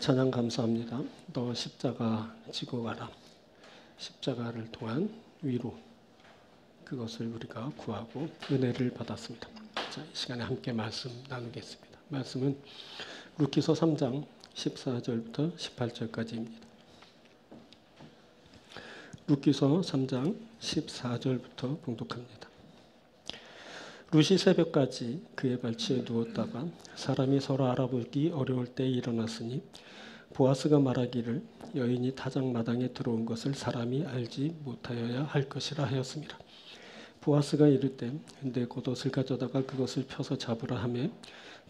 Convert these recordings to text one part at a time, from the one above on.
찬양 감사합니다. 너 십자가 지고 가라. 십자가를 통한 위로, 그것을 우리가 구하고 은혜를 받았습니다. 자, 이 시간에 함께 말씀 나누겠습니다. 말씀은 루키서 3장 14절부터 18절까지입니다. 루키서 3장 14절부터 봉독합니다. 룻이 새벽까지 그의 발치에 누웠다가 사람이 서로 알아보기 어려울 때에 일어났으니 보아스가 말하기를 여인이 타작마당에 들어온 것을 사람이 알지 못하여야 할 것이라 하였습니다. 보아스가 이르되 내 겉옷을 가져다가 그것을 펴서 잡으라 하매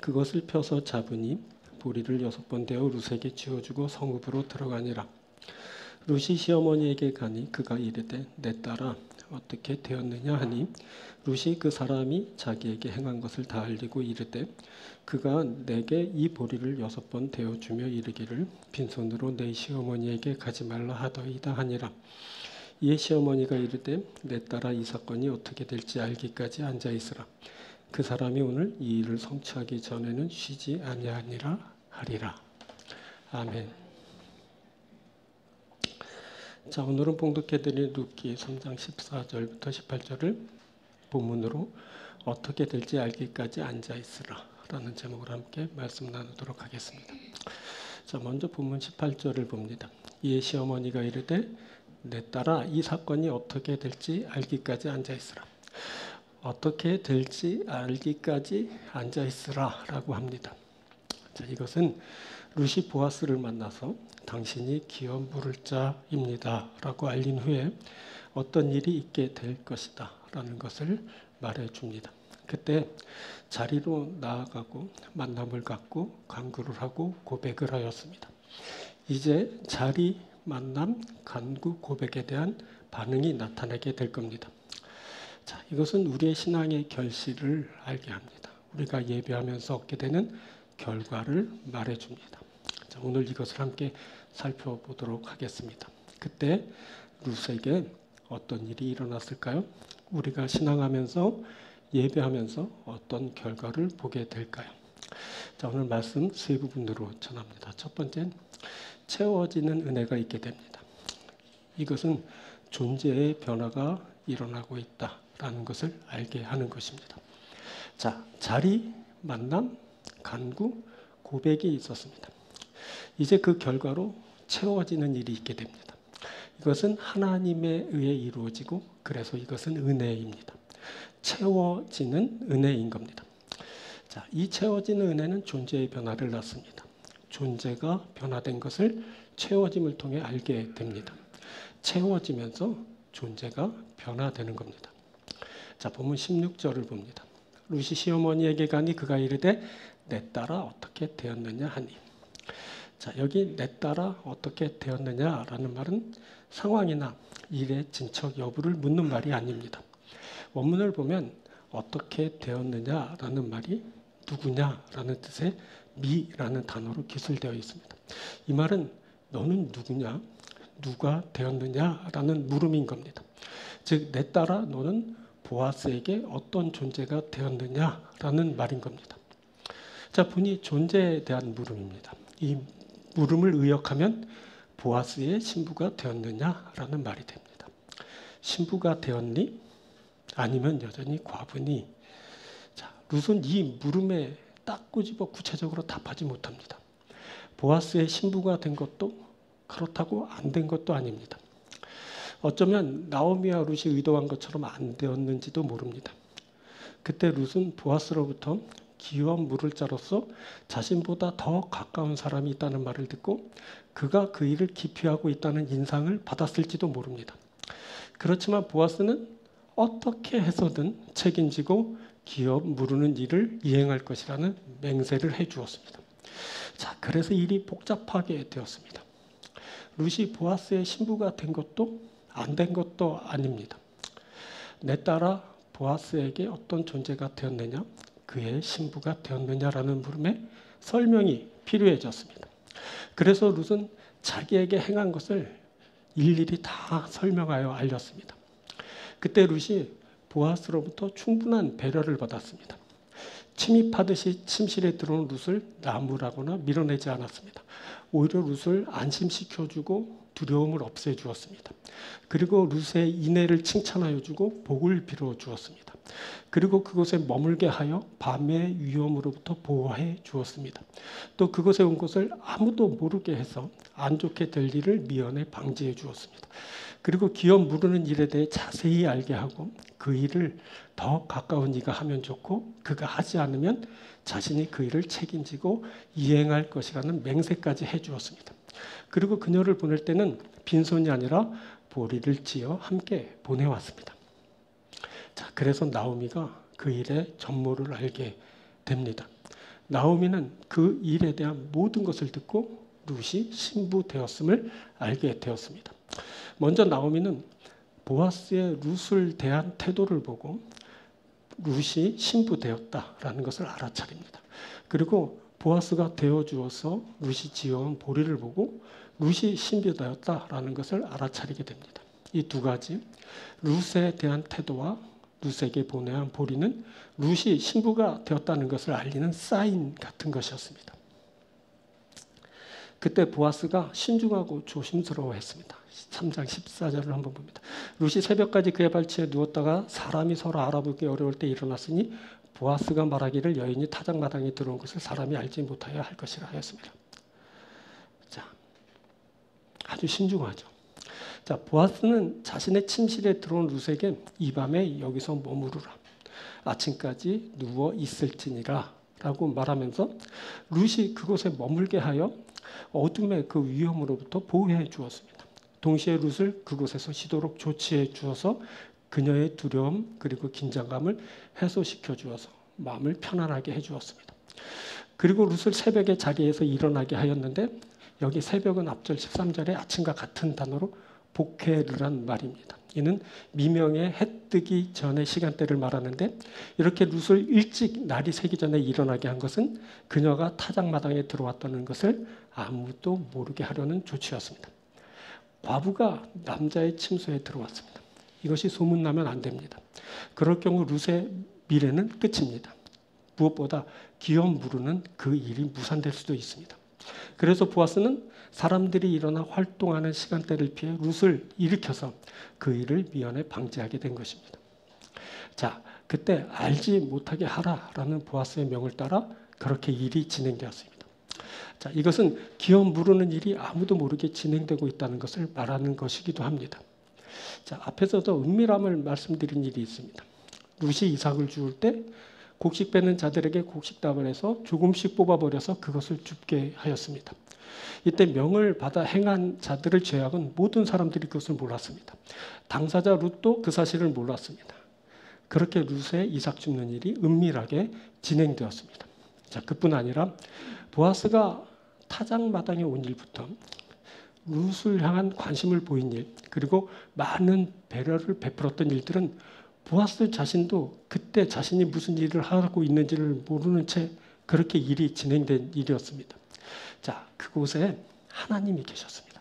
그것을 펴서 잡으니 보리를 6번 대어 룻에게 쥐어주고 성읍으로 들어가니라. 룻이 시어머니에게 가니 그가 이르되 내 딸아 어떻게 되었느냐 하니 룻이 그 사람이 자기에게 행한 것을 다 알리고 이르되 그가 내게 이 보리를 6번 대어주며 이르기를 빈손으로 내 시어머니에게 가지 말라 하더이다 하니라. 이에 시어머니가 이르되 내 딸아 이 사건이 어떻게 될지 알기까지 앉아있으라. 그 사람이 오늘 이 일을 성취하기 전에는 쉬지 아니하니라 하리라. 아멘. 자, 오늘은 봉독해드린 루키 3장 14절부터 18절을 본문으로 어떻게 될지 알기까지 앉아있으라 라는 제목으로 함께 말씀 나누도록 하겠습니다. 자, 먼저 본문 18절을 봅니다. 이에 시어머니가 이르되 내 딸아 이 사건이 어떻게 될지 알기까지 앉아있으라. 어떻게 될지 알기까지 앉아있으라 라고 합니다. 자, 이것은 룻이 보아스를 만나서 당신이 기업 물을 자입니다 라고 알린 후에 어떤 일이 있게 될 것이다 라는 것을 말해줍니다. 그때 자리로 나아가고 만남을 갖고 간구를 하고 고백을 하였습니다. 이제 자리, 만남, 간구, 고백에 대한 반응이 나타나게 될 겁니다. 자, 이것은 우리의 신앙의 결실을 알게 합니다. 우리가 예배하면서 얻게 되는 결과를 말해줍니다. 자, 오늘 이것을 함께 살펴보도록 하겠습니다. 그때 룻에게 어떤 일이 일어났을까요? 우리가 신앙하면서 예배하면서 어떤 결과를 보게 될까요? 자, 오늘 말씀 세 부분으로 전합니다. 첫 번째는 채워지는 은혜가 있게 됩니다. 이것은 존재의 변화가 일어나고 있다라는 것을 알게 하는 것입니다. 자, 자리, 만남, 간구, 고백이 있었습니다. 이제 그 결과로 채워지는 일이 있게 됩니다. 이것은 하나님에 의해 이루어지고 그래서 이것은 은혜입니다. 채워지는 은혜인 겁니다. 자, 이 채워지는 은혜는 존재의 변화를 낳습니다. 존재가 변화된 것을 채워짐을 통해 알게 됩니다. 채워지면서 존재가 변화되는 겁니다. 자, 본문 16절을 봅니다. 룻이 시어머니에게 가니 그가 이르되 내 딸아 어떻게 되었느냐 하니. 자, 여기 내 딸아 어떻게 되었느냐라는 말은 상황이나 일의 진척 여부를 묻는 말이 아닙니다. 원문을 보면 어떻게 되었느냐라는 말이 누구냐라는 뜻의 미라는 단어로 기술되어 있습니다. 이 말은 너는 누구냐? 누가 되었느냐라는 물음인 겁니다. 즉, 내 딸아 너는 보아스에게 어떤 존재가 되었느냐라는 말인 겁니다. 자, 보니 존재에 대한 물음입니다. 이 물음을 의역하면 보아스의 신부가 되었느냐라는 말이 됩니다. 신부가 되었니? 아니면 여전히 과부니? 자, 룻은 이 물음에 딱 꼬집어 구체적으로 답하지 못합니다. 보아스의 신부가 된 것도 그렇다고 안 된 것도 아닙니다. 어쩌면 나오미와 룻이 의도한 것처럼 안 되었는지도 모릅니다. 그때 룻은 보아스로부터 기업 물을 자로서 자신보다 더 가까운 사람이 있다는 말을 듣고 그가 그 일을 기피하고 있다는 인상을 받았을지도 모릅니다. 그렇지만 보아스는 어떻게 해서든 책임지고 기업 무르는 일을 이행할 것이라는 맹세를 해주었습니다. 자, 그래서 일이 복잡하게 되었습니다. 룻이 보아스의 신부가 된 것도 안 된 것도 아닙니다. 내 딸아 보아스에게 어떤 존재가 되었느냐? 그의 신부가 되었느냐라는 물음에 설명이 필요해졌습니다. 그래서 룻은 자기에게 행한 것을 일일이 다 설명하여 알렸습니다. 그때 룻이 보아스로부터 충분한 배려를 받았습니다. 침입하듯이 침실에 들어온 룻을 나무라거나 밀어내지 않았습니다. 오히려 룻을 안심시켜주고 두려움을 없애주었습니다. 그리고 룻의 인애를 칭찬하여 주고 복을 빌어 주었습니다. 그리고 그곳에 머물게 하여 밤의 위험으로부터 보호해 주었습니다. 또 그곳에 온 것을 아무도 모르게 해서 안 좋게 될 일을 미연에 방지해 주었습니다. 그리고 기업 무르는 일에 대해 자세히 알게 하고 그 일을 더 가까운 이가 하면 좋고 그가 하지 않으면 자신이 그 일을 책임지고 이행할 것이라는 맹세까지 해주었습니다. 그리고 그녀를 보낼 때는 빈손이 아니라 보리를 지어 함께 보내왔습니다. 자, 그래서 나오미가 그 일의 전모를 알게 됩니다. 나오미는 그 일에 대한 모든 것을 듣고 룻이 신부되었음을 알게 되었습니다. 먼저 나오미는 보아스의 룻을 대한 태도를 보고 룻이 신부되었다라는 것을 알아차립니다. 그리고 보아스가 되어주어서 룻이 지어온 보리를 보고 룻이 신부되었다라는 것을 알아차리게 됩니다. 이 두 가지, 룻에 대한 태도와 룻에게 보내한 보리는 룻이 신부가 되었다는 것을 알리는 사인 같은 것이었습니다. 그때 보아스가 신중하고 조심스러워했습니다. 3장 14절을 한번 봅니다. 룻이 새벽까지 그의 발치에 누웠다가 사람이 서로 알아보기 어려울 때 일어났으니 보아스가 말하기를 여인이 타작마당에 들어온 것을 사람이 알지 못하여 할 것이라 하였습니다. 자, 아주 신중하죠. 자, 보아스는 자신의 침실에 들어온 룻에게 이 밤에 여기서 머무르라. 아침까지 누워 있을지니라 라고 말하면서 룻이 그곳에 머물게 하여 어둠의 그 위험으로부터 보호해 주었습니다. 동시에 룻을 그곳에서 쉬도록 조치해 주어서 그녀의 두려움 그리고 긴장감을 해소시켜 주어서 마음을 편안하게 해 주었습니다. 그리고 룻을 새벽에 자리에서 일어나게 하였는데 여기 새벽은 앞절 13절에 아침과 같은 단어로 복회르란 말입니다. 이는 미명의 해 뜨기 전의 시간대를 말하는데 이렇게 룻을 일찍 날이 새기 전에 일어나게 한 것은 그녀가 타작마당에 들어왔다는 것을 아무도 모르게 하려는 조치였습니다. 과부가 남자의 침소에 들어왔습니다. 이것이 소문나면 안 됩니다. 그럴 경우 룻의 미래는 끝입니다. 무엇보다 기업 무르는 그 일이 무산될 수도 있습니다. 그래서 보아스는 사람들이 일어나 활동하는 시간대를 피해 룻을 일으켜서 그 일을 미연에 방지하게 된 것입니다. 자, 그때 알지 못하게 하라라는 보아스의 명을 따라 그렇게 일이 진행되었습니다. 자, 이것은 기업 무르는 일이 아무도 모르게 진행되고 있다는 것을 말하는 것이기도 합니다. 자, 앞에서도 은밀함을 말씀드린 일이 있습니다. 룻이 이삭을 주울 때 곡식 빼는 자들에게 곡식답을 해서 조금씩 뽑아버려서 그것을 줍게 하였습니다. 이때 명을 받아 행한 자들의 죄악은 모든 사람들이 그것을 몰랐습니다. 당사자 룻도 그 사실을 몰랐습니다. 그렇게 룻의 이삭 줍는 일이 은밀하게 진행되었습니다. 자, 그뿐 아니라 보아스가 타작마당에 온 일부터 룻을 향한 관심을 보인 일, 그리고 많은 배려를 베풀었던 일들은 보아스 자신도 그때 자신이 무슨 일을 하고 있는지를 모르는 채 그렇게 일이 진행된 일이었습니다. 자, 그곳에 하나님이 계셨습니다.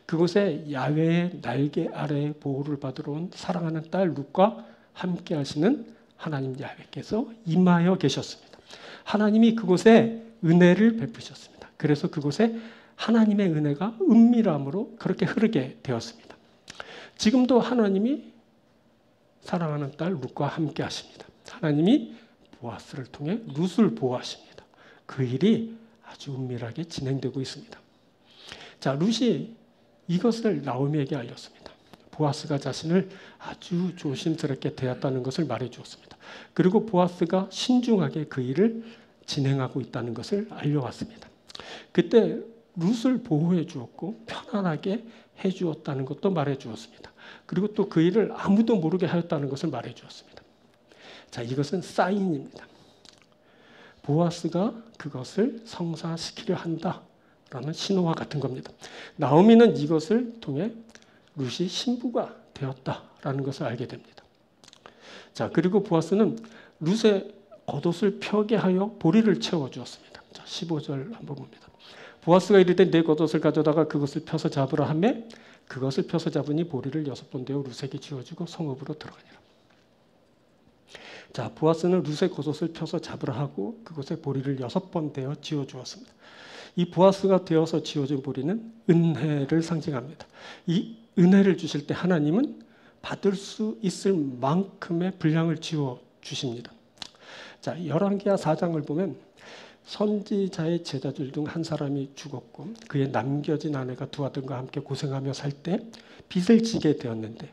그곳에 야훼의 날개 아래에 보호를 받으러 온 사랑하는 딸 룻과 함께 하시는 하나님 야훼께서 임하여 계셨습니다. 하나님이 그곳에 은혜를 베푸셨습니다. 그래서 그곳에 하나님의 은혜가 은밀함으로 그렇게 흐르게 되었습니다. 지금도 하나님이 사랑하는 딸 룻과 함께 하십니다. 하나님이 보아스를 통해 룻을 보호하십니다. 그 일이 아주 은밀하게 진행되고 있습니다. 자, 룻이 이것을 나오미에게 알렸습니다. 보아스가 자신을 아주 조심스럽게 대했다는 것을 말해 주었습니다. 그리고 보아스가 신중하게 그 일을 진행하고 있다는 것을 알려왔습니다. 그때 룻을 보호해 주었고 편안하게 해 주었다는 것도 말해 주었습니다. 그리고 또 그 일을 아무도 모르게 하였다는 것을 말해 주었습니다. 자, 이것은 사인입니다. 보아스가 그것을 성사시키려 한다라는 신호와 같은 겁니다. 나오미는 이것을 통해 룻이 신부가 되었다라는 것을 알게 됩니다. 자, 그리고 보아스는 룻의 겉옷을 펴게 하여 보리를 채워 주었습니다. 자, 15절 한번 봅니다. 보아스가 이르되 내 겉옷을 가져다가 그것을 펴서 잡으라 하매 그것을 펴서 잡으니 보리를 6번 되어 룻에게 쥐어주고 성읍으로 들어가니라. 자, 보아스는 룻의 겉옷을 펴서 잡으라 하고 그곳에 보리를 6번 대어 지어 주었습니다. 이 보아스가 되어서 지어준 보리는 은혜를 상징합니다. 이 은혜를 주실 때 하나님은 받을 수 있을 만큼의 분량을 지어 주십니다. 자, 열왕기하 4장을 보면 선지자의 제자들 중 한 사람이 죽었고 그의 남겨진 아내가 두 아들과 함께 고생하며 살 때 빚을 지게 되었는데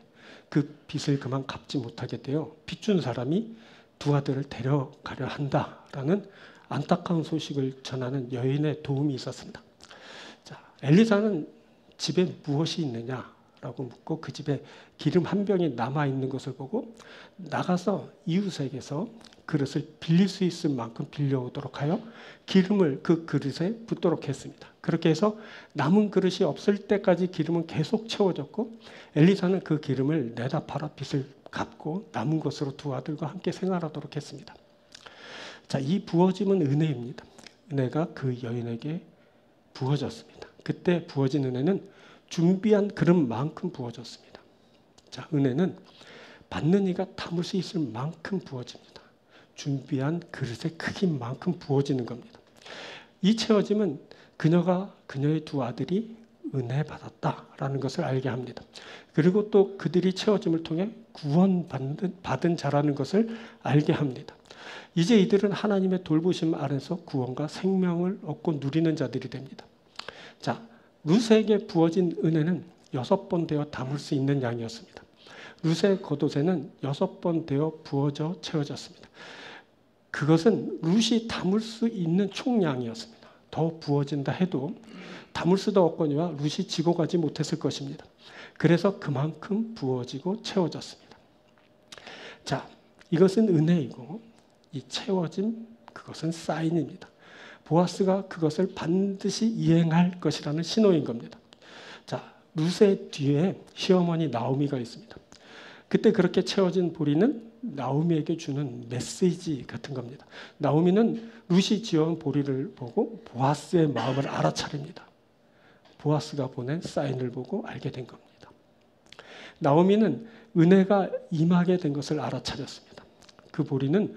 그 빚을 그만 갚지 못하게 되어 빚 준 사람이 두 아들을 데려가려 한다라는 안타까운 소식을 전하는 여인의 도움이 있었습니다. 자, 엘리사는 집에 무엇이 있느냐라고 묻고 그 집에 기름 한 병이 남아있는 것을 보고 나가서 이웃에게서 그릇을 빌릴 수 있을 만큼 빌려오도록 하여 기름을 그 그릇에 붓도록 했습니다. 그렇게 해서 남은 그릇이 없을 때까지 기름은 계속 채워졌고 엘리사는 그 기름을 내다 팔아 빚을 갚고 남은 것으로 두 아들과 함께 생활하도록 했습니다. 자, 이 부어짐은 은혜입니다. 은혜가 그 여인에게 부어졌습니다. 그때 부어진 은혜는 준비한 그릇만큼 부어졌습니다. 자, 은혜는 받는 이가 담을 수 있을 만큼 부어집니다. 준비한 그릇의 크기만큼 부어지는 겁니다. 이 채워짐은 그녀가 그녀의 두 아들이 은혜 받았다라는 것을 알게 합니다. 그리고 또 그들이 채워짐을 통해 구원받은 자라는 것을 알게 합니다. 이제 이들은 하나님의 돌보심 아래서 구원과 생명을 얻고 누리는 자들이 됩니다. 자, 룻에게 부어진 은혜는 6번 되어 담을 수 있는 양이었습니다. 룻의 겉옷에는 6번 되어 부어져 채워졌습니다. 그것은 룻이 담을 수 있는 총량이었습니다. 더 부어진다 해도 담을 수도 없거니와 룻이 지고 가지 못했을 것입니다. 그래서 그만큼 부어지고 채워졌습니다. 자, 이것은 은혜이고 이 채워짐 그것은 사인입니다. 보아스가 그것을 반드시 이행할 것이라는 신호인 겁니다. 자, 룻의 뒤에 시어머니 나오미가 있습니다. 그때 그렇게 채워진 보리는 나오미에게 주는 메시지 같은 겁니다. 나오미는 룻이 지어온 보리를 보고 보아스의 마음을 알아차립니다. 보아스가 보낸 사인을 보고 알게 된 겁니다. 나오미는 은혜가 임하게 된 것을 알아차렸습니다. 그 보리는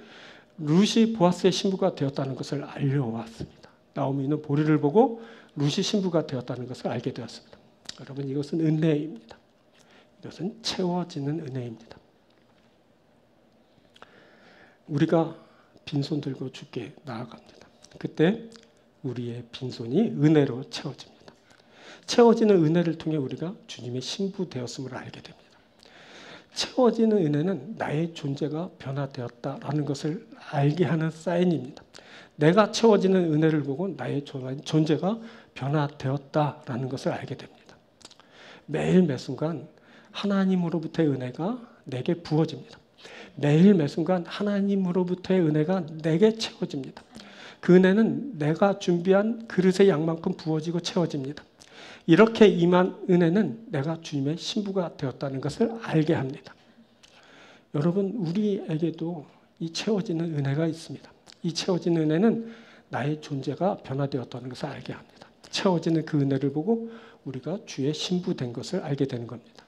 룻이 보아스의 신부가 되었다는 것을 알려왔습니다. 나오미는 보리를 보고 룻이 신부가 되었다는 것을 알게 되었습니다. 여러분, 이것은 은혜입니다. 이것은 채워지는 은혜입니다. 우리가 빈손 들고 주께 나아갑니다. 그때 우리의 빈손이 은혜로 채워집니다. 채워지는 은혜를 통해 우리가 주님의 신부 되었음을 알게 됩니다. 채워지는 은혜는 나의 존재가 변화되었다라는 것을 알게 하는 사인입니다. 내가 채워지는 은혜를 보고 나의 존재가 변화되었다라는 것을 알게 됩니다. 매일 매순간 하나님으로부터의 은혜가 내게 부어집니다. 매일 매순간 하나님으로부터의 은혜가 내게 채워집니다. 그 은혜는 내가 준비한 그릇의 양만큼 부어지고 채워집니다. 이렇게 임한 은혜는 내가 주님의 신부가 되었다는 것을 알게 합니다. 여러분, 우리에게도 이 채워지는 은혜가 있습니다. 이 채워지는 은혜는 나의 존재가 변화되었다는 것을 알게 합니다. 채워지는 그 은혜를 보고 우리가 주의 신부 된 것을 알게 되는 겁니다.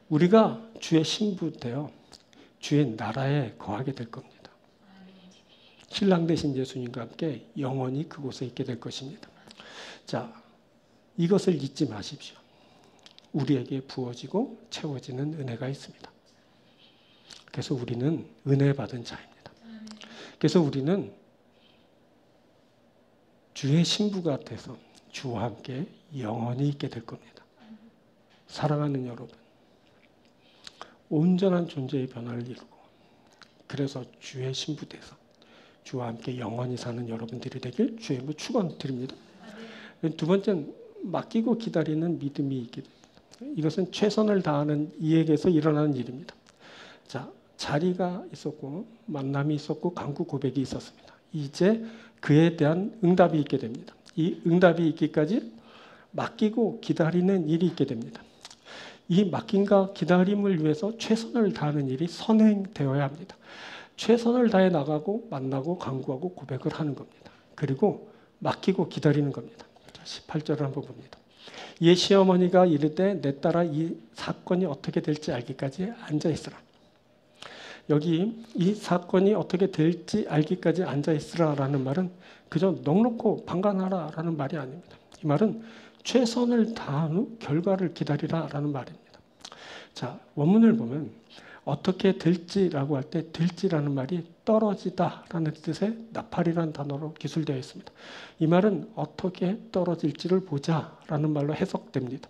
우리가 주의 신부 되어 주의 나라에 거하게 될 겁니다. 신랑 되신 예수님과 함께 영원히 그곳에 있게 될 것입니다. 자, 이것을 잊지 마십시오. 우리에게 부어지고 채워지는 은혜가 있습니다. 그래서 우리는 은혜 받은 자입니다. 그래서 우리는 주의 신부가 돼서 주와 함께 영원히 있게 될 겁니다. 사랑하는 여러분, 온전한 존재의 변화를 이루고 그래서 주의 신부 돼서 주와 함께 영원히 사는 여러분들이 되길 주의 이름으로 축원드립니다. 두 번째는 맡기고 기다리는 믿음이 있게 됩니다. 이것은 최선을 다하는 이에게서 일어나는 일입니다. 자, 자리가 있었고 만남이 있었고 간구 고백이 있었습니다. 이제 그에 대한 응답이 있게 됩니다. 이 응답이 있기까지 맡기고 기다리는 일이 있게 됩니다. 이 맡김과 기다림을 위해서 최선을 다하는 일이 선행되어야 합니다. 최선을 다해 나가고 만나고 간구하고 고백을 하는 겁니다. 그리고 맡기고 기다리는 겁니다. 18절을 한번 봅니다. 이에 시어머니가 이르되 내 딸아 이 사건이 어떻게 될지 알기까지 앉아있으라. 여기 이 사건이 어떻게 될지 알기까지 앉아있으라라는 말은 그저 넉넉고 방관하라라는 말이 아닙니다. 이 말은 최선을 다한 후 결과를 기다리라라는 말입니다. 자, 원문을 보면 어떻게 될지라고 할 때 될지라는 말이 떨어지다라는 뜻의 나팔이라는 단어로 기술되어 있습니다. 이 말은 어떻게 떨어질지를 보자라는 말로 해석됩니다.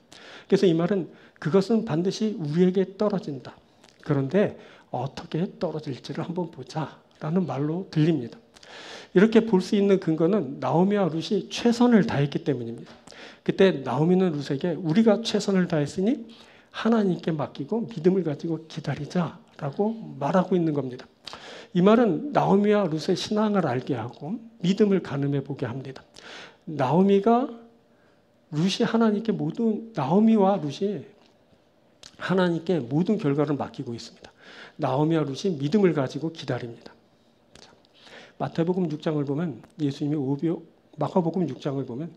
그래서 이 말은 그것은 반드시 우리에게 떨어진다. 그런데 어떻게 떨어질지를 한번 보자라는 말로 들립니다. 이렇게 볼 수 있는 근거는 나오미와 룻이 최선을 다했기 때문입니다. 그때 나오미는 룻에게 우리가 최선을 다했으니 하나님께 맡기고 믿음을 가지고 기다리자라고 말하고 있는 겁니다. 이 말은 나오미와 룻의 신앙을 알게 하고 믿음을 가늠해 보게 합니다. 나오미와 룻이 하나님께 모든 결과를 맡기고 있습니다. 나오미와 룻이 믿음을 가지고 기다립니다. 마태복음 6장을 보면 마가복음 6장을 보면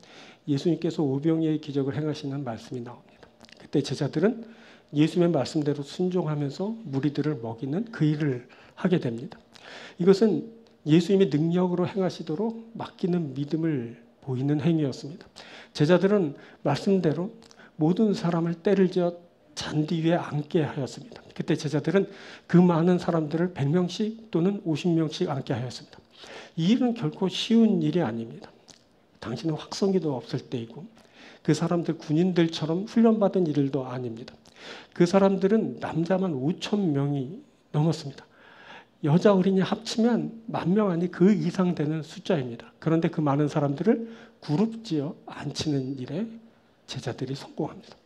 예수님께서 오병이의 기적을 행하시는 말씀이 나옵니다. 그때 제자들은 예수님의 말씀대로 순종하면서 무리들을 먹이는 그 일을 하게 됩니다. 이것은 예수님이 능력으로 행하시도록 맡기는 믿음을 보이는 행위였습니다. 제자들은 말씀대로 모든 사람을 때를 지어 잔디 위에 앉게 하였습니다. 그때 제자들은 그 많은 사람들을 100명씩 또는 50명씩 앉게 하였습니다. 이 일은 결코 쉬운 일이 아닙니다. 당시는 확성기도 없을 때이고 그 사람들 군인들처럼 훈련받은 일도 아닙니다. 그 사람들은 남자만 5,000명이 넘었습니다. 여자 어린이 합치면 10,000명 아니 그 이상 되는 숫자입니다. 그런데 그 많은 사람들을 그룹지어 앉히는 일에 제자들이 성공합니다.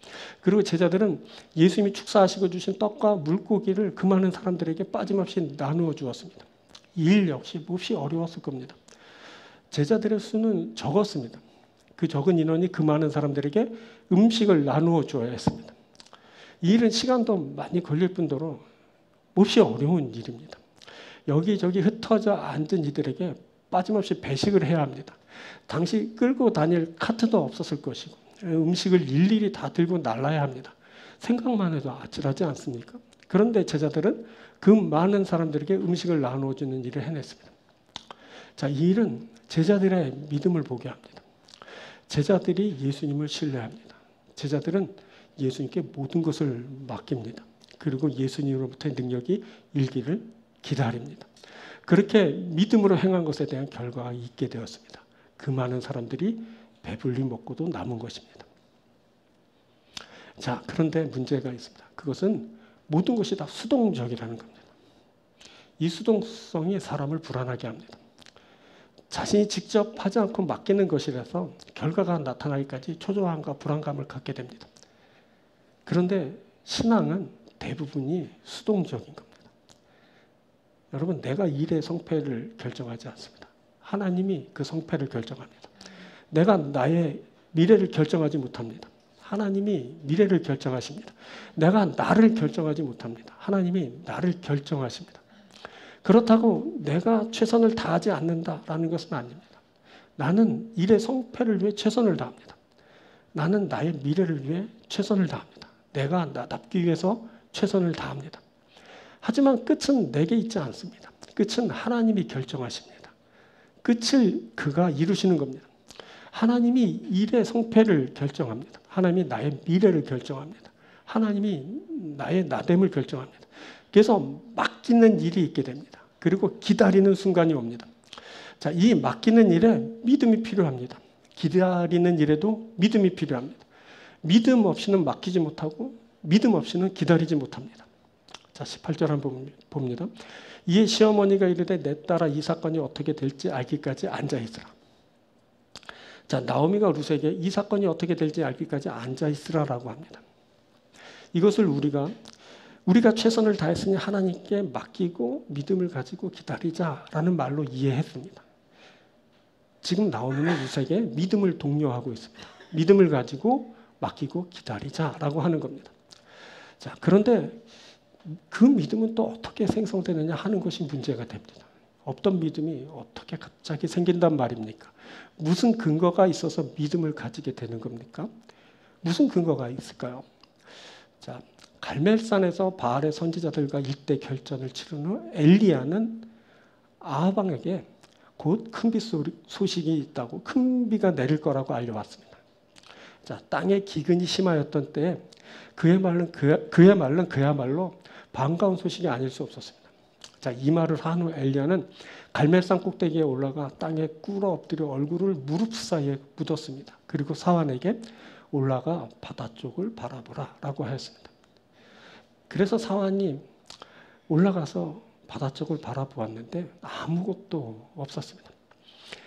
그리고 제자들은 예수님이 축사하시고 주신 떡과 물고기를 그 많은 사람들에게 빠짐없이 나누어 주었습니다. 이 일 역시 몹시 어려웠을 겁니다. 제자들의 수는 적었습니다. 그 적은 인원이 그 많은 사람들에게 음식을 나누어 주어야 했습니다. 이 일은 시간도 많이 걸릴 뿐더러 몹시 어려운 일입니다. 여기저기 흩어져 앉은 이들에게 빠짐없이 배식을 해야 합니다. 당시 끌고 다닐 카트도 없었을 것이고 음식을 일일이 다 들고 날라야 합니다. 생각만 해도 아찔하지 않습니까? 그런데 제자들은 그 많은 사람들에게 음식을 나누어주는 일을 해냈습니다. 자, 이 일은 제자들의 믿음을 보게 합니다. 제자들이 예수님을 신뢰합니다. 제자들은 예수님께 모든 것을 맡깁니다. 그리고 예수님으로부터의 능력이 일기를 기다립니다. 그렇게 믿음으로 행한 것에 대한 결과가 있게 되었습니다. 그 많은 사람들이 배불리 먹고도 남은 것입니다. 자, 그런데 문제가 있습니다. 그것은 모든 것이 다 수동적이라는 겁니다. 이 수동성이 사람을 불안하게 합니다. 자신이 직접 하지 않고 맡기는 것이라서 결과가 나타나기까지 초조함과 불안감을 갖게 됩니다. 그런데 신앙은 대부분이 수동적인 겁니다. 여러분, 내가 일의 성패를 결정하지 않습니다. 하나님이 그 성패를 결정합니다. 내가 나의 미래를 결정하지 못합니다. 하나님이 미래를 결정하십니다. 내가 나를 결정하지 못합니다. 하나님이 나를 결정하십니다. 그렇다고 내가 최선을 다하지 않는다라는 것은 아닙니다. 나는 일의 성패를 위해 최선을 다합니다. 나는 나의 미래를 위해 최선을 다합니다. 내가 나답기 위해서 최선을 다합니다. 하지만 끝은 내게 있지 않습니다. 끝은 하나님이 결정하십니다. 끝을 그가 이루시는 겁니다. 하나님이 일의 성패를 결정합니다. 하나님이 나의 미래를 결정합니다. 하나님이 나의 나됨을 결정합니다. 그래서 맡기는 일이 있게 됩니다. 그리고 기다리는 순간이 옵니다. 자, 이 맡기는 일에 믿음이 필요합니다. 기다리는 일에도 믿음이 필요합니다. 믿음 없이는 맡기지 못하고 믿음 없이는 기다리지 못합니다. 자, 18절 한번 봅니다. 이에 시어머니가 이르되 내 딸아 이 사건이 어떻게 될지 알기까지 앉아있으라. 자, 나오미가 룻에게 이 사건이 어떻게 될지 알기까지 앉아있으라라고 합니다. 이것을 우리가 최선을 다했으니 하나님께 맡기고 믿음을 가지고 기다리자라는 말로 이해했습니다. 지금 나오미는 룻에게 믿음을 독려하고 있습니다. 믿음을 가지고 맡기고 기다리자라고 하는 겁니다. 자, 그런데 그 믿음은 또 어떻게 생성되느냐 하는 것이 문제가 됩니다. 없던 믿음이 어떻게 갑자기 생긴단 말입니까? 무슨 근거가 있어서 믿음을 가지게 되는 겁니까? 무슨 근거가 있을까요? 자, 갈멜산에서 바알의 선지자들과 일대 결전을 치른 후 엘리야는 아합왕에게 곧 큰 비 소식이 있다고 큰 비가 내릴 거라고 알려왔습니다. 자, 땅에 기근이 심하였던 때에 그의 말은 그야말로 반가운 소식이 아닐 수 없었습니다. 자, 이 말을 한 후 엘리야는 갈멜산 꼭대기에 올라가 땅에 꿇어 엎드려 얼굴을 무릎 사이에 묻었습니다. 그리고 사환에게 올라가 바다 쪽을 바라보라라고 하였습니다. 그래서 사환이 올라가서 바다 쪽을 바라보았는데 아무것도 없었습니다.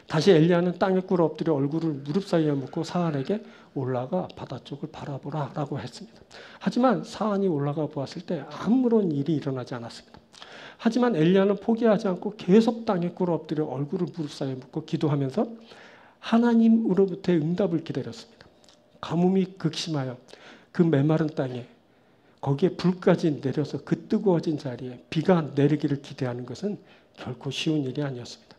다시 엘리야는 땅에 꿇어 엎드려 얼굴을 무릎 사이에 묻고 사환에게 올라가 바다 쪽을 바라보라라고 했습니다. 하지만 사환이 올라가 보았을 때 아무런 일이 일어나지 않았습니다. 하지만 엘리야는 포기하지 않고 계속 땅에 꿇어 엎드려 얼굴을 무릎 사이에 묻고 기도하면서 하나님으로부터의 응답을 기다렸습니다. 가뭄이 극심하여 그 메마른 땅에 거기에 불까지 내려서 그 뜨거워진 자리에 비가 내리기를 기대하는 것은 결코 쉬운 일이 아니었습니다.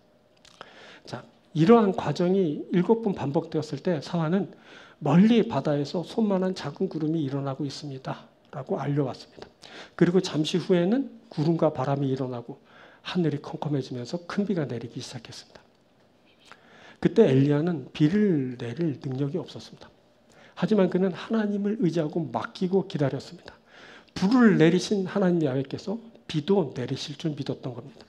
자, 이러한 과정이 7번 반복되었을 때 사환은 멀리 바다에서 손만한 작은 구름이 일어나고 있습니다 라고 알려왔습니다. 그리고 잠시 후에는 구름과 바람이 일어나고 하늘이 컴컴해지면서 큰 비가 내리기 시작했습니다. 그때 엘리야는 비를 내릴 능력이 없었습니다. 하지만 그는 하나님을 의지하고 맡기고 기다렸습니다. 불을 내리신 하나님 야훼께서 비도 내리실 줄 믿었던 겁니다.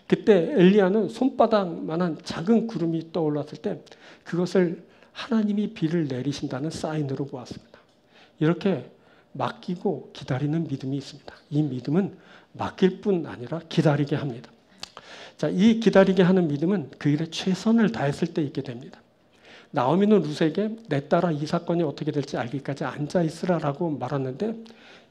그때 엘리야는 손바닥만한 작은 구름이 떠올랐을 때 그것을 하나님이 비를 내리신다는 사인으로 보았습니다. 이렇게 맡기고 기다리는 믿음이 있습니다. 이 믿음은 맡길 뿐 아니라 기다리게 합니다. 자, 이 기다리게 하는 믿음은 그 일에 최선을 다했을 때 있게 됩니다. 나오미는 룻에게 내 딸아 이 사건이 어떻게 될지 알기까지 앉아 있으라라고 말하는데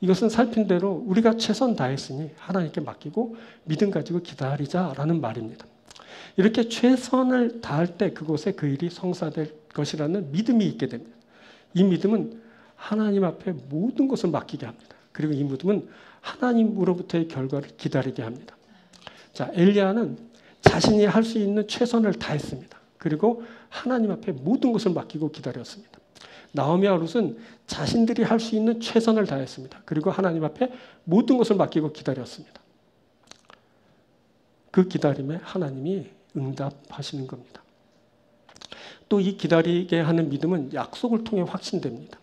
이것은 살핀 대로 우리가 최선 다했으니 하나님께 맡기고 믿음 가지고 기다리자라는 말입니다. 이렇게 최선을 다할 때 그곳에 그 일이 성사될 것이라는 믿음이 있게 됩니다. 이 믿음은 하나님 앞에 모든 것을 맡기게 합니다. 그리고 이 믿음은 하나님으로부터의 결과를 기다리게 합니다. 자, 엘리야는 자신이 할 수 있는 최선을 다했습니다. 그리고 하나님 앞에 모든 것을 맡기고 기다렸습니다. 나오미와 룻은 자신들이 할 수 있는 최선을 다했습니다. 그리고 하나님 앞에 모든 것을 맡기고 기다렸습니다. 그 기다림에 하나님이 응답하시는 겁니다. 또 이 기다리게 하는 믿음은 약속을 통해 확신됩니다.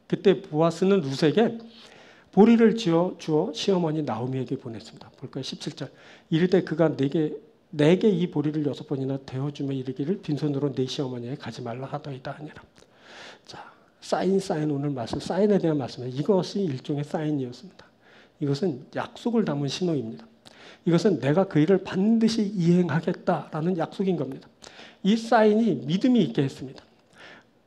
그때 보아스는 룻에게 보리를 주어 시어머니 나오미에게 보냈습니다. 볼까요? 17절. 이르되 그가 내게 이 보리를 6번이나 데워주며 이르기를 빈손으로 내 시어머니에 가지 말라 하더이다 하니라. 자, 사인 오늘 말씀, 사인에 대한 말씀입니다. 이것이 일종의 사인이었습니다. 이것은 약속을 담은 신호입니다. 이것은 내가 그 일을 반드시 이행하겠다라는 약속인 겁니다. 이 사인이 믿음이 있게 했습니다.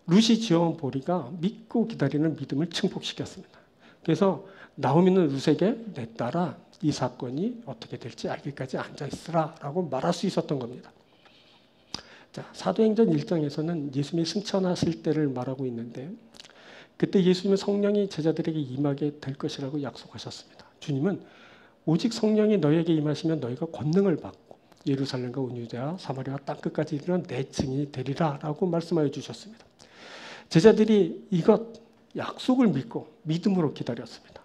룻이 지어온 보리가 믿고 기다리는 믿음을 증폭시켰습니다. 그래서 나오미는 룻에게 내 딸아 이 사건이 어떻게 될지 알기까지 앉아있으라 라고 말할 수 있었던 겁니다. 자, 사도행전 1장에서는 예수님이 승천하실 때를 말하고 있는데 그때 예수님은 성령이 제자들에게 임하게 될 것이라고 약속하셨습니다. 주님은 오직 성령이 너희에게 임하시면 너희가 권능을 받고 예루살렘과 온 유대와 사마리아 땅끝까지 이르러 내 증인이 되리라 라고 말씀하여 주셨습니다. 제자들이 이것 약속을 믿고 믿음으로 기다렸습니다.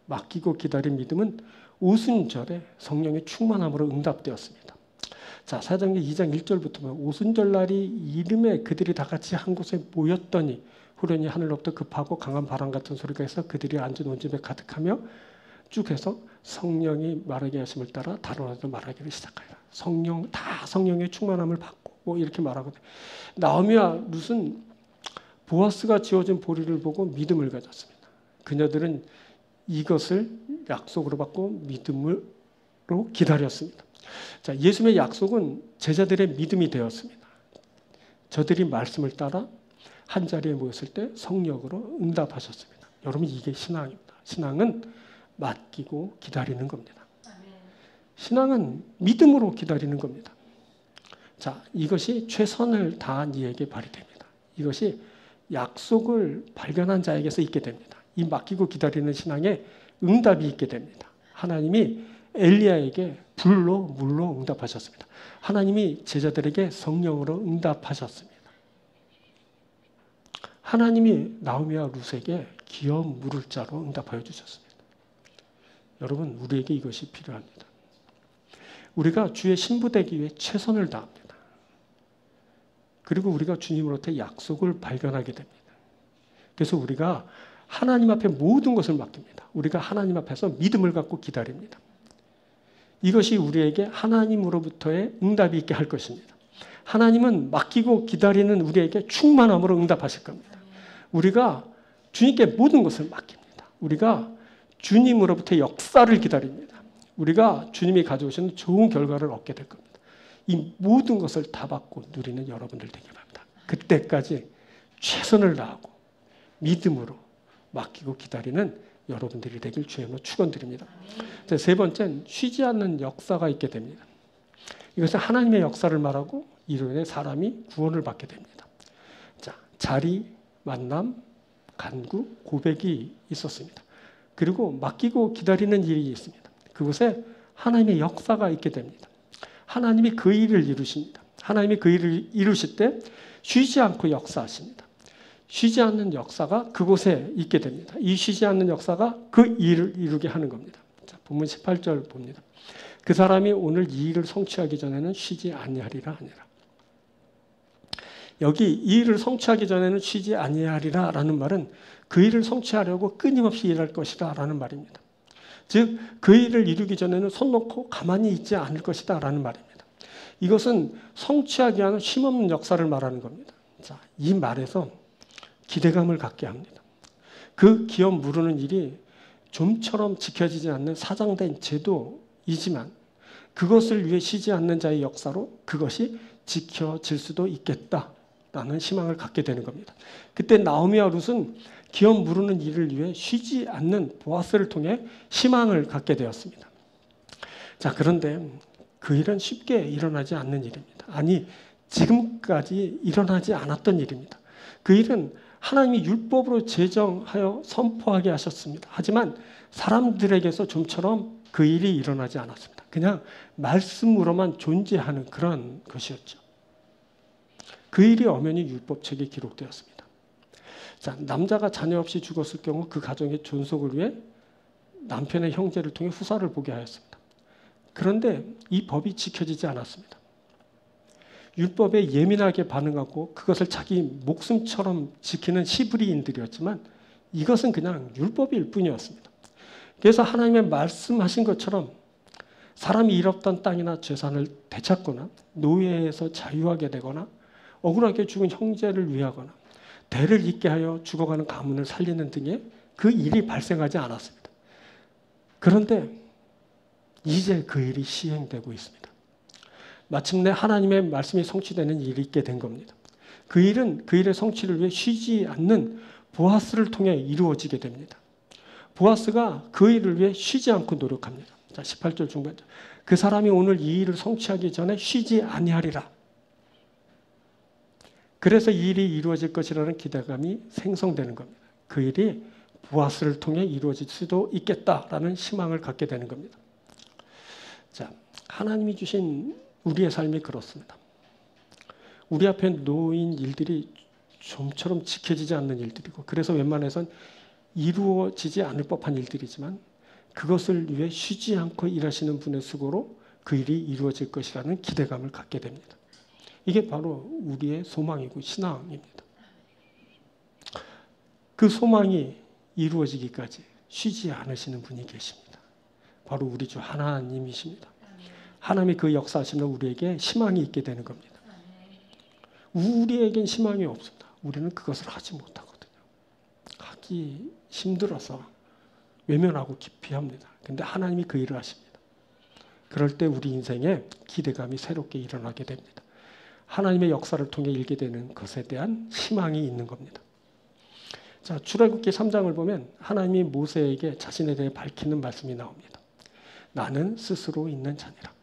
맡기고 기다린 믿음은 오순절에 성령의 충만함으로 응답되었습니다. 자, 사도행전 2장 1절부터 보면 오순절날이 이름에 그들이 다 같이 한 곳에 모였더니 후련히 하늘로부터 급하고 강한 바람 같은 소리가 해서 그들이 앉은 온 집에 가득하며 쭉 해서 성령이 말하게 하심을 따라 다른 언어로 말하기를 시작하여 성령의 충만함을 받고 이렇게 말하거든요. 나오미와 룻은 보아스가 지어진 보리를 보고 믿음을 가졌습니다. 그녀들은 이것을 약속으로 받고 믿음으로 기다렸습니다. 자, 예수님의 약속은 제자들의 믿음이 되었습니다. 저들이 말씀을 따라 한 자리에 모였을 때 성령으로 응답하셨습니다. 여러분 이게 신앙입니다. 신앙은 맡기고 기다리는 겁니다. 신앙은 믿음으로 기다리는 겁니다. 자, 이것이 최선을 다한 이에게 발휘됩니다. 이것이 약속을 발견한 자에게서 있게 됩니다. 이 맡기고 기다리는 신앙에 응답이 있게 됩니다. 하나님이 엘리야에게 불로 물로 응답하셨습니다. 하나님이 제자들에게 성령으로 응답하셨습니다. 하나님이 나오미와 룻에게 기업 물을 자로 응답하여 주셨습니다. 여러분, 우리에게 이것이 필요합니다. 우리가 주의 신부 되기 위해 최선을 다합니다. 그리고 우리가 주님으로부터 약속을 발견하게 됩니다. 그래서 우리가 하나님 앞에 모든 것을 맡깁니다. 우리가 하나님 앞에서 믿음을 갖고 기다립니다. 이것이 우리에게 하나님으로부터의 응답이 있게 할 것입니다. 하나님은 맡기고 기다리는 우리에게 충만함으로 응답하실 겁니다. 우리가 주님께 모든 것을 맡깁니다. 우리가 주님으로부터 역사를 기다립니다. 우리가 주님이 가져오시는 좋은 결과를 얻게 될 겁니다. 이 모든 것을 다 받고 누리는 여러분들 되길 바랍니다. 그때까지 최선을 다하고 믿음으로 맡기고 기다리는 여러분들이 되길 주님으로 축원드립니다. 세 번째는 쉬지 않는 역사가 있게 됩니다. 이것은 하나님의 역사를 말하고 이로 인해 사람이 구원을 받게 됩니다. 자, 자리, 만남, 간구, 고백이 있었습니다. 그리고 맡기고 기다리는 일이 있습니다. 그곳에 하나님의 역사가 있게 됩니다. 하나님이 그 일을 이루십니다. 하나님이 그 일을 이루실 때 쉬지 않고 역사하십니다. 쉬지 않는 역사가 그곳에 있게 됩니다. 이 쉬지 않는 역사가 그 일을 이루게 하는 겁니다. 자, 본문 18절 봅니다. 그 사람이 오늘 이 일을 성취하기 전에는 쉬지 아니하리라 하니라. 여기 이 일을 성취하기 전에는 쉬지 아니하리라 라는 말은 그 일을 성취하려고 끊임없이 일할 것이다 라는 말입니다. 즉, 그 일을 이루기 전에는 손 놓고 가만히 있지 않을 것이다 라는 말입니다. 이것은 성취하기 위한 쉼없는 역사를 말하는 겁니다. 자, 이 말에서 기대감을 갖게 합니다. 그 기업 무르는 일이 좀처럼 지켜지지 않는 사장된 제도이지만 그것을 위해 쉬지 않는 자의 역사로 그것이 지켜질 수도 있겠다라는 희망을 갖게 되는 겁니다. 그때 나오미와 룻은 기업 무르는 일을 위해 쉬지 않는 보아스를 통해 희망을 갖게 되었습니다. 자, 그런데 그 일은 쉽게 일어나지 않는 일입니다. 아니, 지금까지 일어나지 않았던 일입니다. 그 일은 하나님이 율법으로 제정하여 선포하게 하셨습니다. 하지만 사람들에게서 좀처럼 그 일이 일어나지 않았습니다. 그냥 말씀으로만 존재하는 그런 것이었죠. 그 일이 엄연히 율법책에 기록되었습니다. 자, 남자가 자녀 없이 죽었을 경우 그 가정의 존속을 위해 남편의 형제를 통해 후사를 보게 하였습니다. 그런데 이 법이 지켜지지 않았습니다. 율법에 예민하게 반응하고 그것을 자기 목숨처럼 지키는 히브리인들이었지만 이것은 그냥 율법일 뿐이었습니다. 그래서 하나님의 말씀하신 것처럼 사람이 잃었던 땅이나 재산을 되찾거나 노예에서 자유하게 되거나 억울하게 죽은 형제를 위하거나 대를 잇게 하여 죽어가는 가문을 살리는 등의 그 일이 발생하지 않았습니다. 그런데 이제 그 일이 시행되고 있습니다. 마침내 하나님의 말씀이 성취되는 일이 있게 된 겁니다. 그 일은 그 일의 성취를 위해 쉬지 않는 보아스를 통해 이루어지게 됩니다. 보아스가 그 일을 위해 쉬지 않고 노력합니다. 자, 18절 중반절. 그 사람이 오늘 이 일을 성취하기 전에 쉬지 아니하리라. 그래서 이 일이 이루어질 것이라는 기대감이 생성되는 겁니다. 그 일이 보아스를 통해 이루어질 수도 있겠다라는 희망을 갖게 되는 겁니다. 자, 하나님이 주신 우리의 삶이 그렇습니다. 우리 앞에 놓인 일들이 좀처럼 지켜지지 않는 일들이고 그래서 웬만해선 이루어지지 않을 법한 일들이지만 그것을 위해 쉬지 않고 일하시는 분의 수고로 그 일이 이루어질 것이라는 기대감을 갖게 됩니다. 이게 바로 우리의 소망이고 신앙입니다. 그 소망이 이루어지기까지 쉬지 않으시는 분이 계십니다. 바로 우리 주 하나님이십니다. 하나님이 그 역사하시면 우리에게 희망이 있게 되는 겁니다. 우리에겐 희망이 없습니다. 우리는 그것을 하지 못하거든요. 하기 힘들어서 외면하고 기피합니다. 그런데 하나님이 그 일을 하십니다. 그럴 때 우리 인생에 기대감이 새롭게 일어나게 됩니다. 하나님의 역사를 통해 일게 되는 것에 대한 희망이 있는 겁니다. 자, 출애굽기 3장을 보면 하나님이 모세에게 자신에 대해 밝히는 말씀이 나옵니다. 나는 스스로 있는 자니라.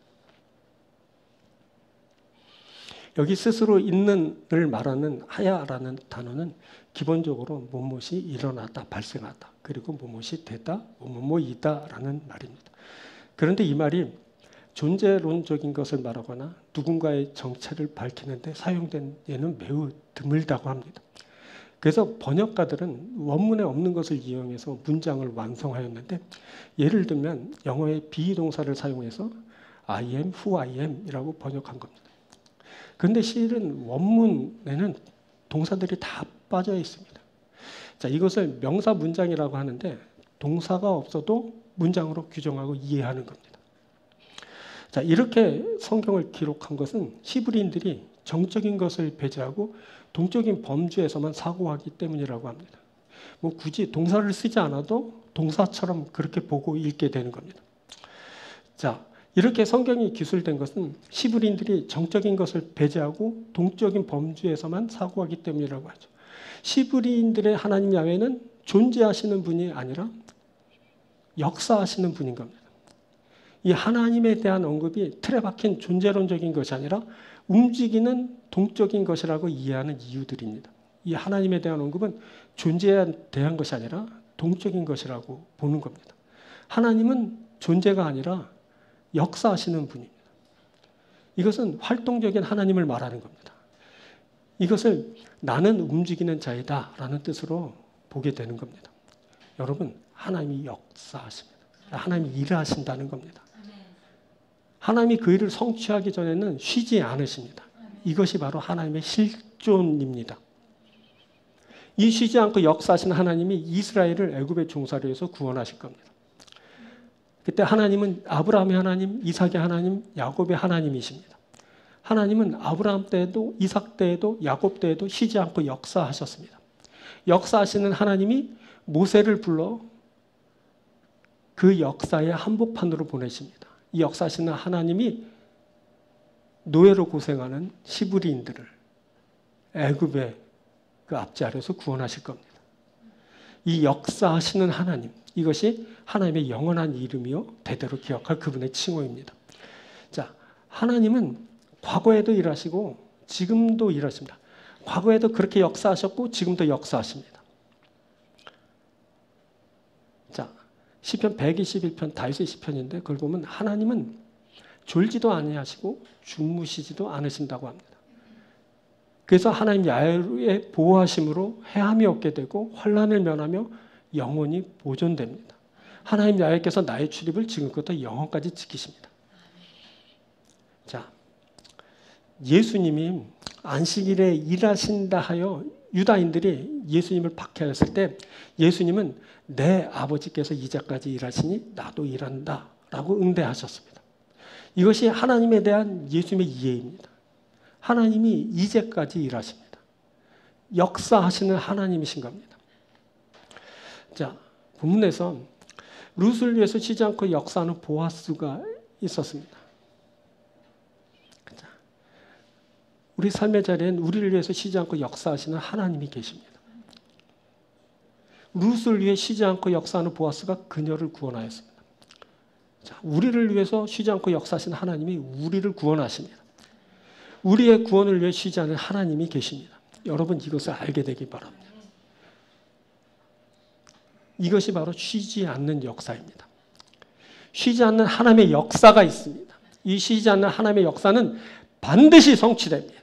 여기 스스로 있는을 말하는 하야라는 단어는 기본적으로 무엇이 일어났다, 발생하다, 그리고 무엇이 되다, 뭐뭐이다라는 말입니다. 그런데 이 말이 존재론적인 것을 말하거나 누군가의 정체를 밝히는데 사용된 예는 매우 드물다고 합니다. 그래서 번역가들은 원문에 없는 것을 이용해서 문장을 완성하였는데, 예를 들면 영어의 비동사를 사용해서 I am who I am 이라고 번역한 겁니다. 그런데 실은 원문에는 동사들이 다 빠져 있습니다. 자, 이것을 명사 문장이라고 하는데 동사가 없어도 문장으로 규정하고 이해하는 겁니다. 자, 이렇게 성경을 기록한 것은 히브리인들이 정적인 것을 배제하고 동적인 범주에서만 사고하기 때문이라고 합니다. 뭐 굳이 동사를 쓰지 않아도 동사처럼 그렇게 보고 읽게 되는 겁니다. 자, 이렇게 성경이 기술된 것은 히브리인들이 정적인 것을 배제하고 동적인 범주에서만 사고하기 때문이라고 하죠. 히브리인들의 하나님 야훼는 존재하시는 분이 아니라 역사하시는 분인 겁니다. 이 하나님에 대한 언급이 틀에 박힌 존재론적인 것이 아니라 움직이는 동적인 것이라고 이해하는 이유들입니다. 이 하나님에 대한 언급은 존재에 대한 것이 아니라 동적인 것이라고 보는 겁니다. 하나님은 존재가 아니라 역사하시는 분입니다. 이것은 활동적인 하나님을 말하는 겁니다. 이것을 나는 움직이는 자이다 라는 뜻으로 보게 되는 겁니다. 여러분, 하나님이 역사하십니다. 하나님이 일을 하신다는 겁니다. 하나님이 그 일을 성취하기 전에는 쉬지 않으십니다. 이것이 바로 하나님의 실존입니다. 이 쉬지 않고 역사하시는 하나님이 이스라엘을 애굽의 종살이로 해서 구원하실 겁니다. 그때 하나님은 아브라함의 하나님, 이삭의 하나님, 야곱의 하나님이십니다. 하나님은 아브라함 때에도 이삭 때에도 야곱 때에도 쉬지 않고 역사하셨습니다. 역사하시는 하나님이 모세를 불러 그 역사의 한복판으로 보내십니다. 이 역사하시는 하나님이 노예로 고생하는 히브리인들을 애굽의 그 압제 아래에서 구원하실 겁니다. 이 역사하시는 하나님, 이것이 하나님의 영원한 이름이요 대대로 기억할 그분의 칭호입니다. 자, 하나님은 과거에도 일하시고 지금도 일하십니다. 과거에도 그렇게 역사하셨고 지금도 역사하십니다. 자, 시편 121편 다윗의 시편인데 그걸 보면 하나님은 졸지도 아니하시고 주무시지도 않으신다고 합니다. 그래서 하나님 야훼의 보호하심으로 해함이 없게 되고 환난을 면하며 영원히 보존됩니다. 하나님 야훼께서 나의 출입을 지금부터 영원까지 지키십니다. 자, 예수님이 안식일에 일하신다 하여 유다인들이 예수님을 박해했을 때 예수님은 내 아버지께서 이제까지 일하시니 나도 일한다 라고 응대하셨습니다. 이것이 하나님에 대한 예수님의 이해입니다. 하나님이 이제까지 일하십니다. 역사하시는 하나님이신 겁니다. 자, 본문에서 룻을 위해서 쉬지 않고 역사하는 보아스가 있었습니다. 자, 우리 삶의 자리엔 우리를 위해서 쉬지 않고 역사하시는 하나님이 계십니다. 룻을 위해 쉬지 않고 역사하는 보아스가 그녀를 구원하였습니다. 자, 우리를 위해서 쉬지 않고 역사하시는 하나님이 우리를 구원하십니다. 우리의 구원을 위해 쉬지 않는 하나님이 계십니다. 여러분, 이것을 알게 되기 바랍니다. 이것이 바로 쉬지 않는 역사입니다. 쉬지 않는 하나님의 역사가 있습니다. 이 쉬지 않는 하나님의 역사는 반드시 성취됩니다.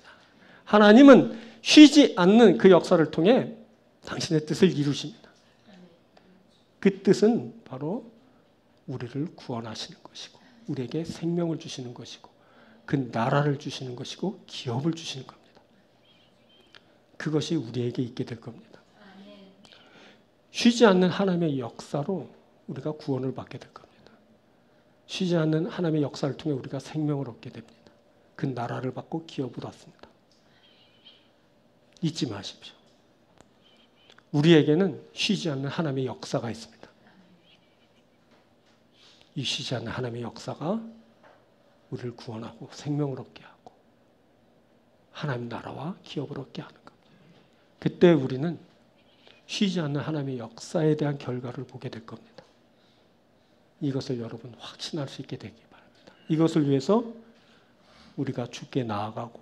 하나님은 쉬지 않는 그 역사를 통해 당신의 뜻을 이루십니다. 그 뜻은 바로 우리를 구원하시는 것이고 우리에게 생명을 주시는 것이고 그 나라를 주시는 것이고 기업을 주시는 겁니다. 그것이 우리에게 있게 될 겁니다. 쉬지 않는 하나님의 역사로 우리가 구원을 받게 될 겁니다. 쉬지 않는 하나님의 역사를 통해 우리가 생명을 얻게 됩니다. 그 나라를 받고 기업을 얻습니다. 잊지 마십시오. 우리에게는 쉬지 않는 하나님의 역사가 있습니다. 이 쉬지 않는 하나님의 역사가 우리를 구원하고 생명을 얻게 하고 하나님 나라와 기업을 얻게 하는 겁니다. 그때 우리는 쉬지 않는 하나님의 역사에 대한 결과를 보게 될 겁니다. 이것을 여러분 확신할 수 있게 되기 바랍니다. 이것을 위해서 우리가 주께 나아가고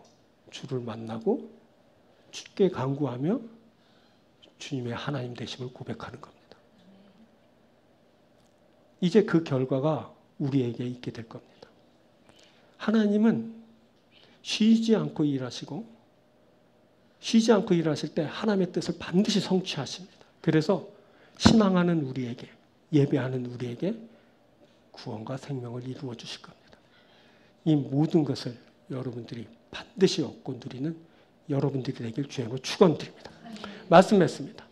주를 만나고 주께 간구하며 주님의 하나님 되심을 고백하는 겁니다. 이제 그 결과가 우리에게 있게 될 겁니다. 하나님은 쉬지 않고 일하시고 쉬지 않고 일하실 때 하나님의 뜻을 반드시 성취하십니다. 그래서 신앙하는 우리에게, 예배하는 우리에게 구원과 생명을 이루어 주실 겁니다. 이 모든 것을 여러분들이 반드시 얻고 누리는 여러분들이 되길 주님으로 축원드립니다. 말씀했습니다.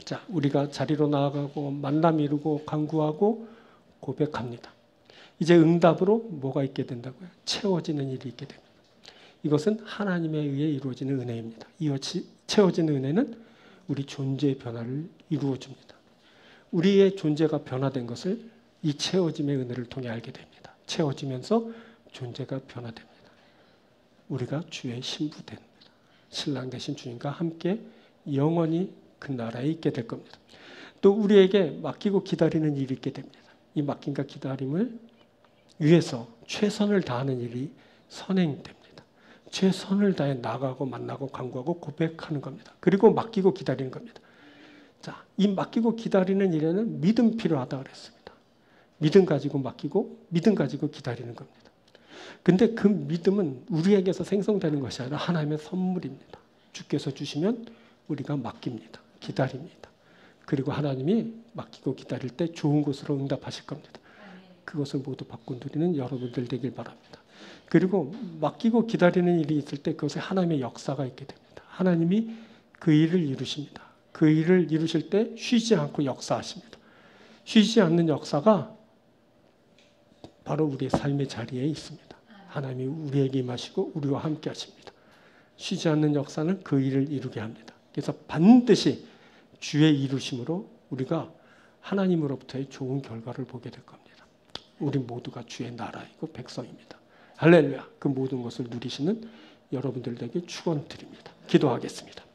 자, 우리가 자리로 나아가고 만남 이루고 간구하고 고백합니다. 이제 응답으로 뭐가 있게 된다고요? 채워지는 일이 있게 됩니다. 이것은 하나님에 의해 이루어지는 은혜입니다. 이 채워지는 은혜는 우리 존재의 변화를 이루어 줍니다. 우리의 존재가 변화된 것을 이 채워짐의 은혜를 통해 알게 됩니다. 채워지면서 존재가 변화됩니다. 우리가 주의 신부 됩니다. 신랑 되신 주님과 함께 영원히 그 나라에 있게 될 겁니다. 또 우리에게 맡기고 기다리는 일이 있게 됩니다. 이 맡김과 기다림을 위해서 최선을 다하는 일이 선행됩니다. 최선을 다해 나가고 만나고 간구하고 고백하는 겁니다. 그리고 맡기고 기다리는 겁니다. 자, 이 맡기고 기다리는 일에는 믿음 필요하다 그랬습니다. 믿음 가지고 맡기고 믿음 가지고 기다리는 겁니다. 근데 그 믿음은 우리에게서 생성되는 것이 아니라 하나님의 선물입니다. 주께서 주시면 우리가 맡깁니다. 기다립니다. 그리고 하나님이 맡기고 기다릴 때 좋은 것으로 응답하실 겁니다. 그것을 모두 받고 누리는 여러분들 되길 바랍니다. 그리고 맡기고 기다리는 일이 있을 때 그것에 하나님의 역사가 있게 됩니다. 하나님이 그 일을 이루십니다. 그 일을 이루실 때 쉬지 않고 역사하십니다. 쉬지 않는 역사가 바로 우리의 삶의 자리에 있습니다. 하나님이 우리에게 임하시고 우리와 함께 하십니다. 쉬지 않는 역사는 그 일을 이루게 합니다. 그래서 반드시 주의 이루심으로 우리가 하나님으로부터의 좋은 결과를 보게 될 겁니다. 우리 모두가 주의 나라이고 백성입니다. 할렐루야. 그 모든 것을 누리시는 여러분들에게 축원드립니다. 기도하겠습니다.